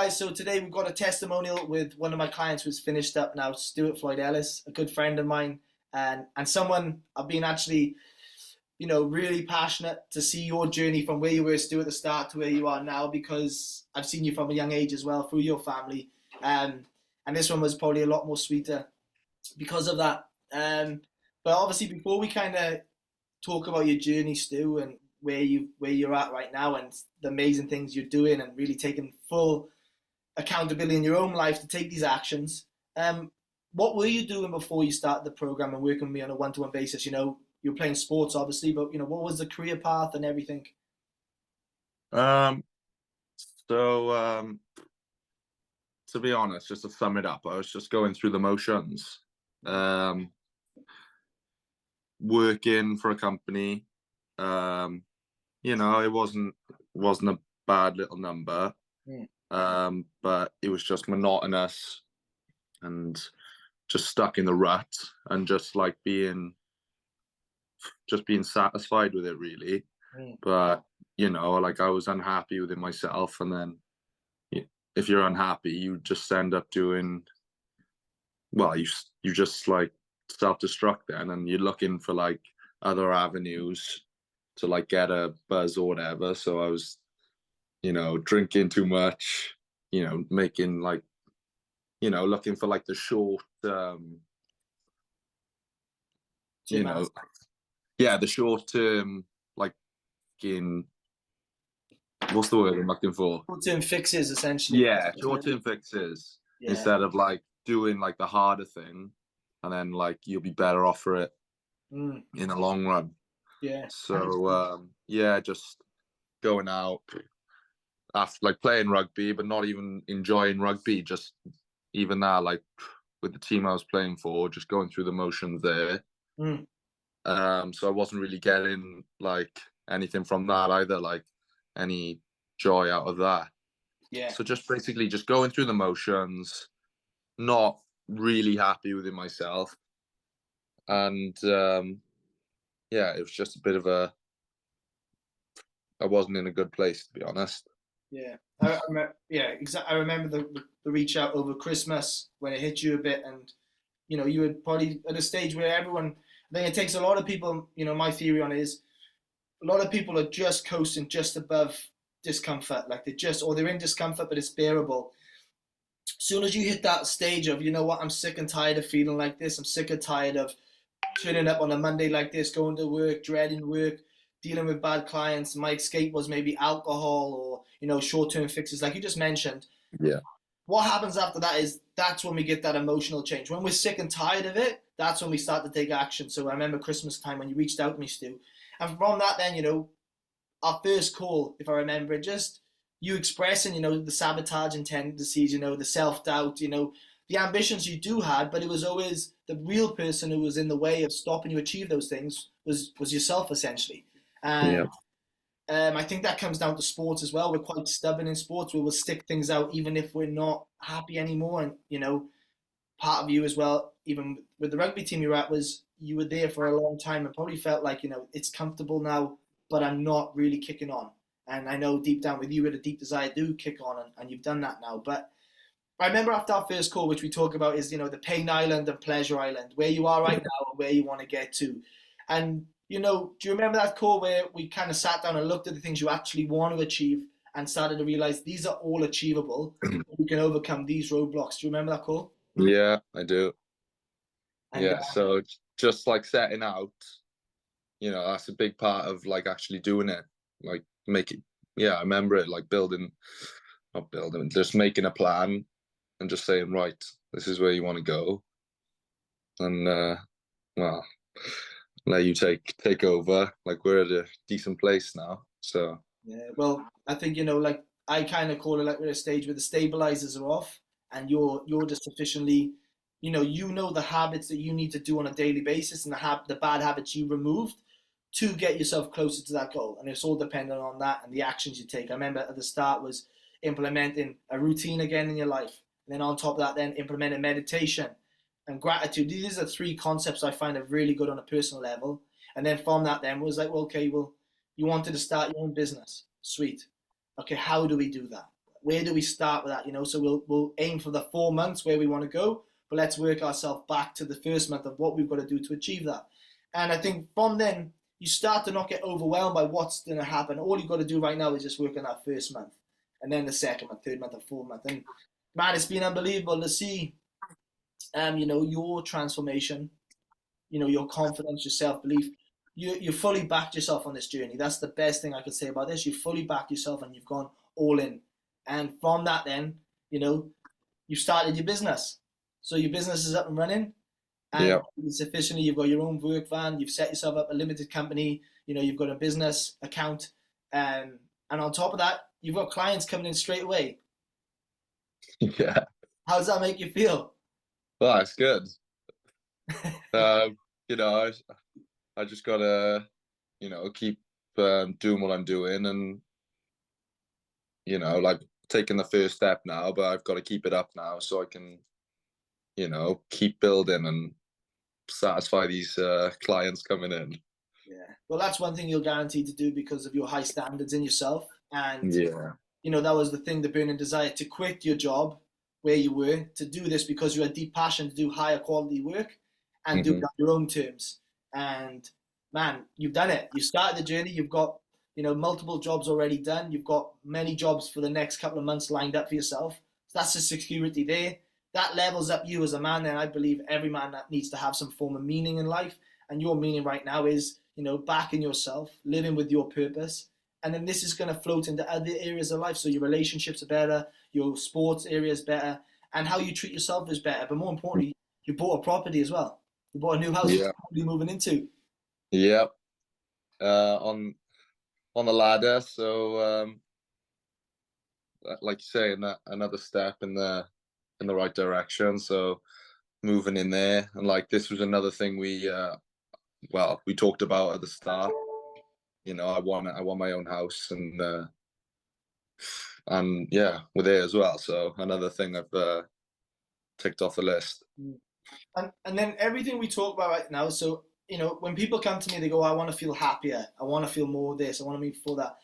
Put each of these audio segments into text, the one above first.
Guys, so today we've got a testimonial with one of my clients who's finished up now, Stuart Floyd Ellis, a good friend of mine, and someone I've been actually, really passionate to see your journey from where you were, Stuart, at the start to where you are now, because I've seen you from a young age as well through your family, and this one was probably a lot more sweeter because of that. But obviously, before we kind of talk about your journey, Stu, and where you're at right now, and the amazing things you're doing, and really taking full accountability in your own life to take these actions. What were you doing before you started the program and working with me on a one-to-one basis? You were playing sports, obviously, but what was the career path and everything? Um, so to be honest, just to sum it up, I was just going through the motions. Working for a company. It wasn't a bad little number. But it was just monotonous and just stuck in the rut and just being satisfied with it, really. But I was unhappy within myself, and then if you're unhappy, you just end up doing, well, you just self-destruct then, and you're looking for other avenues to get a buzz or whatever. So I was drinking too much, making looking for the short, the short term, in, what's the word I'm looking for? Short-term fixes, essentially. Yeah, short term fixes, instead of doing the harder thing, and then you'll be better off for it in the long run. Yeah. So just going out after playing rugby, but not even enjoying rugby, just even that, with the team I was playing for, just going through the motions there. So I wasn't really getting anything from that either, any joy out of that. Yeah. So just basically just going through the motions, not really happy within myself. And it was just a bit of I wasn't in a good place, to be honest. Yeah, exactly. I remember the reach out over Christmas when it hit you a bit, and you were probably at a stage where everyone. I think it takes a lot of people. My theory on it is a lot of people are just coasting just above discomfort, they're in discomfort, but it's bearable. As soon as you hit that stage of, what, I'm sick and tired of feeling like this. I'm sick and tired of turning up on a Monday like this, going to work, dreading work, dealing with bad clients. My escape was maybe alcohol or, short-term fixes, like you just mentioned. Yeah. What happens after that is that's when we get that emotional change. When we're sick and tired of it, that's when we start to take action. So I remember Christmas time when you reached out to me, Stu. And from that then, our first call, if I remember it, just you expressing, the sabotaging tendencies, the self-doubt, the ambitions you do had, but it was always the real person who was in the way of stopping you achieve those things was yourself, essentially. And I think that comes down to sports as well. We're quite stubborn in sports. We will stick things out even if we're not happy anymore. And, part of you as well, even with the rugby team you're at, was you were there for a long time and probably felt like, it's comfortable now, but I'm not really kicking on. And I know deep down with you with a deep desire to kick on, and you've done that now. But I remember after our first call, which we talk about is, the pain island and pleasure island, where you are right now and where you want to get to. And, do you remember that call where we kind of sat down and looked at the things you actually want to achieve and started to realize these are all achievable. We can overcome these roadblocks. Do you remember that call? Yeah, I do. And, so just setting out, that's a big part of actually doing it, make it. I remember it, not building, just making a plan and just saying, right, this is where you want to go, and let you take over. We're at a decent place now, so yeah, well, I think I kind of call it we're at a stage where the stabilizers are off, and you're just sufficiently, the habits that you need to do on a daily basis, and the bad habits you removed to get yourself closer to that goal. And it's all dependent on that and the actions you take. I remember at the start was implementing a routine again in your life, and then on top of that, then implementing meditation and gratitude. These are three concepts I find are really good on a personal level. And then from that, then was well, okay, well, you wanted to start your own business. Sweet. Okay, how do we do that? where do we start with that? You know, so we'll aim for the 4 months where we want to go, but let's work ourselves back to the first month of what we've got to do to achieve that. And I think from then you start to not get overwhelmed by what's going to happen. All you've got to do right now is just work on that first month, and then the second month, third month, and fourth month. And man, it's been unbelievable to see, you know, your transformation, you know, your confidence, your self belief. You fully backed yourself on this journey. That's the best thing I could say about this. You fully backed yourself and you've gone all in. And from that, then, you know, you started your business. So your business is up and running, and it's efficiently. You've got your own work van. You've set yourself up a limited company. You know, you've got a business account, and on top of that, you've got clients coming in straight away. Yeah. How does that make you feel? Well, it's good. You know, I just gotta, you know, keep doing what I'm doing, and you know, like taking the first step now, but I've got to keep it up now so I can, you know, keep building and satisfy these clients coming in. Yeah. Well, that's one thing you're guaranteed to do because of your high standards in yourself. And, Yeah. you know, that was the thing, the burning desire to quit your job where you were, to do this because you had deep passion to do higher quality work and do it on your own terms. And man, you've done it. You started the journey. You've got, you know, multiple jobs already done. You've got many jobs for the next couple of months lined up for yourself. So that's the security there. That levels up you as a man. And I believe every man that needs to have some form of meaning in life. And your meaning right now is, you know, backing yourself, living with your purpose. And then this is going to float into other areas of life. So your relationships are better, your sports area is better, and how you treat yourself is better. But more importantly, you bought a property as well. You bought a new house you're moving into. Yeah. On the ladder. So like you say, another step in the right direction. So moving in there, and like this was another thing we talked about at the start. You know, I want my own house, and yeah, we're there as well. So another thing I've ticked off the list. And then everything we talk about right now. So, you know, when people come to me, they go, I want to feel happier. I want to feel more this. I want to move for that.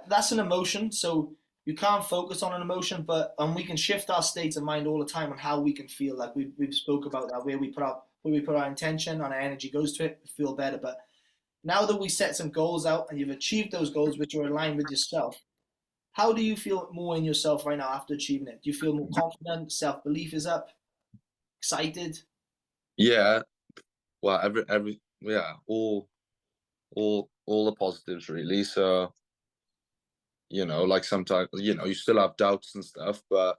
That's an emotion. So you can't focus on an emotion, but we can shift our states of mind all the time on how we can feel. Like we've spoke about that, where we put our intention and our energy goes to it, we feel better. But now that we set some goals out and you've achieved those goals, which are aligned with yourself, how do you feel more in yourself right now after achieving it? Do you feel more confident? Self-belief is up? Excited? Yeah. Well, all the positives really. So, you know, like sometimes, you know, you still have doubts and stuff, but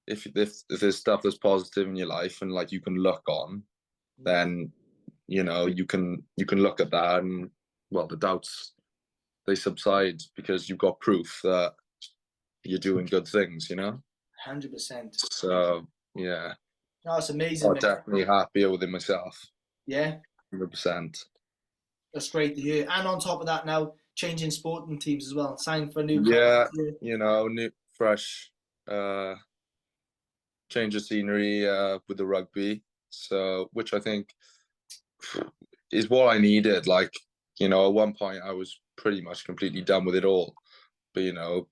if there's stuff that's positive in your life and like you can look on, then you know you can look at that, and well, the doubts, they subside because you've got proof that you're doing good things, you know. 100%. So yeah, No, it's amazing, I'm man. definitely happier within myself. Yeah, 100%. that's great to hear. And on top of that, now changing sporting teams as well, signed for a new club. Yeah, you know, new fresh change of scenery with the rugby, so which I think is what I needed. Like, you know, at one point I was pretty much completely done with it all, but you know,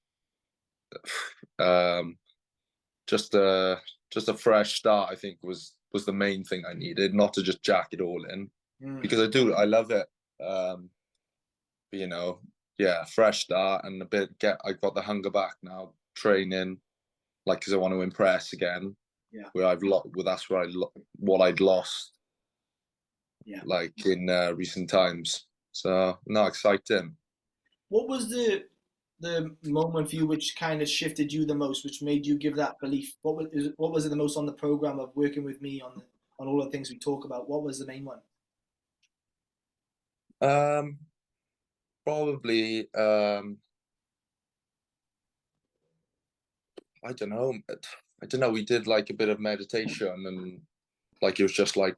um, just a fresh start, I think was the main thing I needed, not to just jack it all in, because I love it. But you know, yeah, fresh start and I got the hunger back now, training, like, because I want to impress again. Yeah. Where that's where what I'd lost. Yeah. Like in recent times. So no, exciting. What was the moment for you which kind of shifted you the most, which made you give that belief? What was it the most on the program of working with me on all the things we talk about? What was the main one? Probably I don't know. I don't know. We did like a bit of meditation, and like it was just like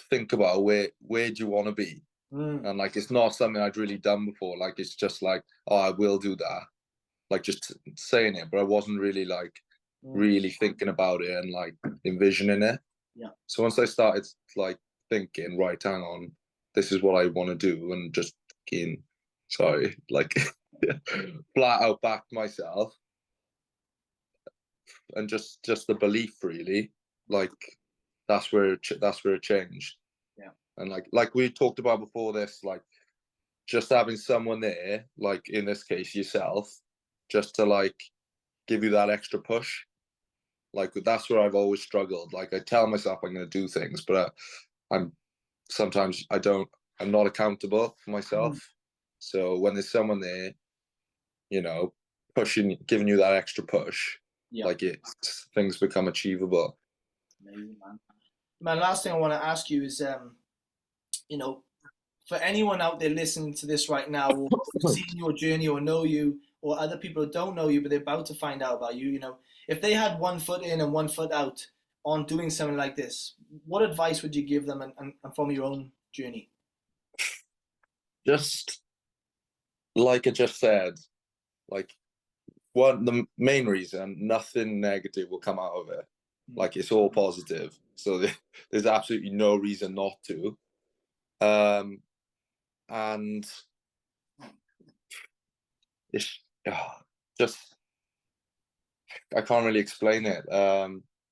think about where do you want to be, and like it's not something I'd really done before. Like it's just like, oh, I will do that, like just saying it, but I wasn't really like really thinking about it and like envisioning it. Yeah. So once I started like thinking, right, hang on, this is what I want to do, and just like flat out backed myself, and just the belief, really. Like that's where it changed. Yeah. And like we talked about before this, like just having someone there, like in this case yourself, just to like give you that extra push. Like that's where I've always struggled. Like I tell myself I'm going to do things, but I'm sometimes I'm not accountable for myself. So when there's someone there, you know, pushing, giving you that extra push, like things become achievable. Amazing, man. My last thing I want to ask you is, you know, for anyone out there listening to this right now, or seeing your journey, or know you, or other people who don't know you but they're about to find out about you, if they had 1 foot in and 1 foot out on doing something like this, what advice would you give them, and from your own journey? Just like I just said, like the main reason, nothing negative will come out of it. Like it's all positive, so there's absolutely no reason not to. And it's just, I can't really explain it.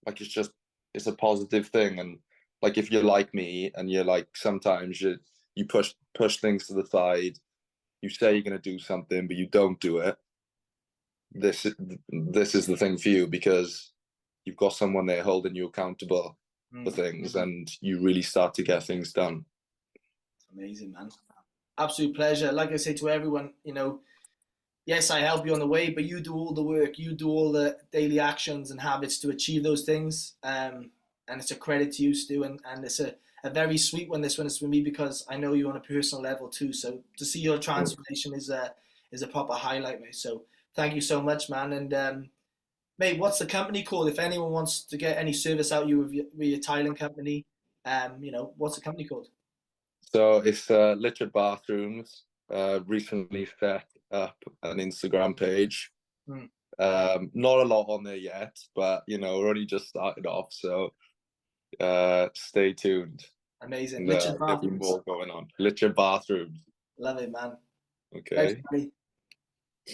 Like it's a positive thing, and like if you're like me and you're like sometimes you push things to the side, you say you're gonna do something but you don't do it. This is the thing for you, because you've got someone there holding you accountable for things, and you really start to get things done. Amazing, man. Absolute pleasure. Like I say to everyone, yes, I help you on the way, but you do all the work. You do all the daily actions and habits to achieve those things. And it's a credit to you, Stu. And it's a very sweet one. This one is for me because I know you on a personal level too. So to see your transformation is a proper highlight, mate. So thank you so much, man. And mate, what's the company called? If anyone wants to get any service out you with your tiling company, what's the company called? So it's Literate Bathrooms. Recently set up an Instagram page. Not a lot on there yet, but we're only just started off, so stay tuned. Amazing. There'll be more going on. Literate Bathrooms. Love it, man. Okay. Thanks, buddy.